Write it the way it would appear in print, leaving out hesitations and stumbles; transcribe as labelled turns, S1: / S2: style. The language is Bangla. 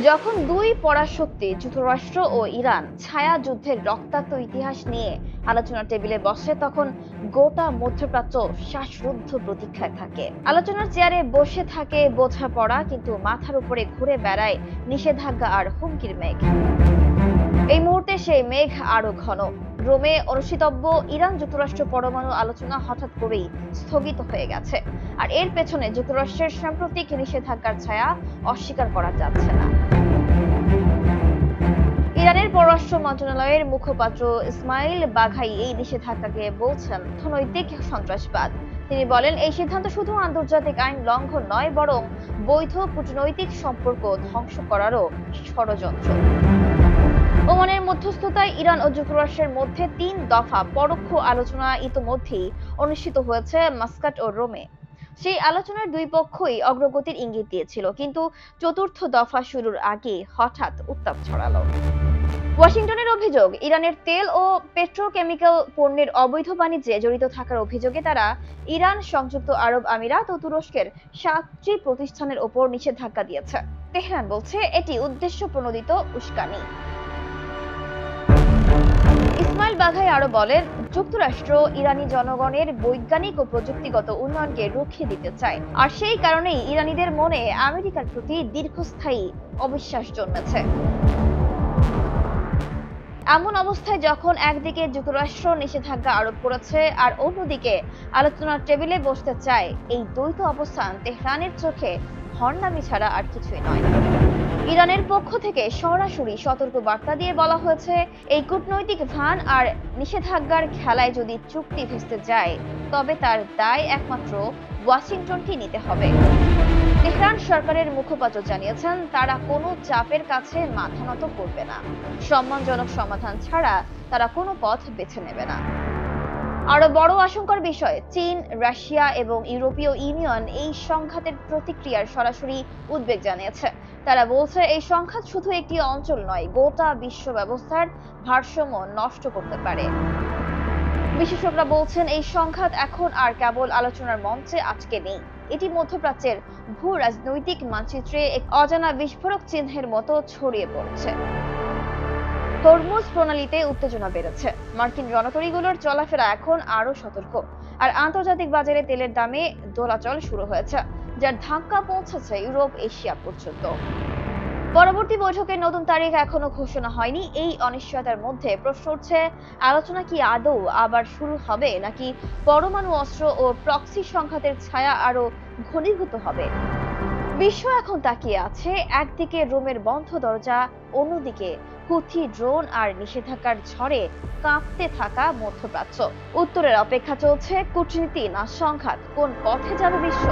S1: যখন দুই পরাশক্তি যুক্তরাষ্ট্র ও ইরান ছায়া যুদ্ধের রক্তাক্ত ইতিহাস নিয়ে আলোচনার টেবিলে বসে, তখন গোটা মধ্যপ্রাচ্য শ্বাসরুদ্ধ প্রতীক্ষায় থাকে। আলোচনার চেয়ারে বসে থাকে বোঝাপড়া, কিন্তু মাথার উপরে ঘুরে বেড়ায় নিষেধাজ্ঞা আর হুমকির মেঘ। এই মুহূর্তে সেই মেঘ আরো ঘন। রোমে অনুষ্ঠিতব্য ইরান যুক্তরাষ্ট্র পরমাণু আলোচনা হঠাৎ করেই স্থগিত হয়ে গেছে, আর এর পেছনে যুক্তরাষ্ট্রের সাম্প্রতিক নিষেধাজ্ঞার ছায়া অস্বীকার করা যাচ্ছে না। ইরানের পররাষ্ট্র মন্ত্রণালয়ের মুখপাত্র ইসমাইল বাঘাই এই নিষেধাজ্ঞাকে বলছেন অর্থনৈতিক সন্ত্রাসবাদ। তিনি বলেন, এই সিদ্ধান্ত শুধু আন্তর্জাতিক আইন লঙ্ঘন নয়, বরং বৈধ কূটনৈতিক সম্পর্ক ধ্বংস করারও ষড়যন্ত্র। ওমানের মধ্যস্থতায় ইরান ও যুক্তরাষ্ট্রের মধ্যে ৩ দফা পরোক্ষ আলোচনা ইতোমধ্যেই অনুষ্ঠিত হয়েছে মাস্কাট ও রোমে। সেই আলোচনার দুই পক্ষই অগ্রগতির ইঙ্গিত দিয়েছিল, কিন্তু চতুর্থ দফা শুরুর আগে হঠাৎ উত্তাপ ছড়ালো। ওয়াশিংটনের অভিযোগ, ইরানের তেল ও পেট্রোকেমিক্যাল পণ্যের অবৈধ বাণিজ্যে জড়িত থাকার অভিযোগে তারা ইরান, সংযুক্ত আরব আমিরাত ও তুরস্কের 7টি প্রতিষ্ঠানের ওপর নিষেধাজ্ঞা দিয়েছে। তেহরান বলছে এটি উদ্দেশ্য প্রণোদিত উস্কানি। ইসমাইল বাঘাই আরো বলেন, যুক্তরাষ্ট্র ইরানি জনগণের বৈজ্ঞানিক ও প্রযুক্তিগত উন্নয়নকে রুখিয়ে দিতে চায়, আর সেই কারণেই ইরানিদের মনে আমেরিকার প্রতি দীর্ঘস্থায়ী অবিশ্বাস জন্মেছে। এমন অবস্থায় যখন একদিকে যুক্তরাষ্ট্র নিষেধাজ্ঞা আরোপ করেছে আর অন্যদিকে আলোচনার টেবিলে বসতে চায়, এই দ্বৈত অবস্থান তেহরানের চোখে ভণ্ডামি ছাড়া আর কিছুই নয়। ইরানের পক্ষ থেকে সরাসরি সতর্ক বার্তা দিয়ে বলা হয়েছে, এই কূটনৈতিক ভান আর নিষেধাজ্ঞার খেলায় যদি চুক্তি ভেস্তে যায়, তবে তার দায় একমাত্র ওয়াশিংটনকে নিতে হবে। তেহরান সরকারের মুখপাত্র জানিয়েছেন, তারা কোনো চাপের কাছে মাথা নত করবে না। সম্মানজনক সমাধান ছাড়া তারা কোনো পথ বেছে নেবে না। আরো বড় আশঙ্কার বিষয়, চীন, রাশিয়া এবং ইউরোপীয় ইউনিয়ন এই সংঘাতের প্রতিক্রিয়ার সরাসরি উদ্বেগ জানিয়েছে। তারা বলছে, এই সংঘাত শুধু একটি অঞ্চল নয়, গোটা বিশ্ব ব্যবস্থার ভারসাম্য নষ্ট করতে পারে। বিশেষজ্ঞরা বলছেন, এই সংঘাত এখন আর কেবল আলোচনার মঞ্চে আটকে নেই, এটি মধ্যপ্রাচ্যের ভূ রাজনৈতিক মানচিত্রে এক অজানা বিস্ফোরক চিহ্নের মতো ছড়িয়ে পড়ছে। হরমুজ প্রণালীতে উত্তেজনা বেড়েছে, মার্কিন রণতরীগুলোর চলাফেরা এখন আরো সতর্ক, আর আন্তর্জাতিক বাজারে তেলের দামে দোলাচল শুরু হয়েছে, যার ধাক্কা পৌঁছেছে ইউরোপ, এশিয়া পর্যন্ত। পরবর্তী বৈঠকের নতুন তারিখ এখনো ঘোষণা হয়নি। এই অনিশ্চয়তার মধ্যে প্রশ্ন উঠছে, আলোচনা কি আদৌ আবার শুরু হবে, নাকি পরমাণু অস্ত্র ও প্রক্সি সংঘাতের ছায়া আরো ঘনীভূত হবে? বিশ্ব এখন তাকিয়ে আছে, একদিকে রোমের বন্ধ দরজা, অন্যদিকে হুথি ড্রোন আর নিষেধাজ্ঞার ঝড়ে কাঁপতে থাকা মধ্যপ্রাচ্য। উত্তরের অপেক্ষা চলছে, কূটনীতি না সংঘাত, কোন পথে যাবে বিশ্ব?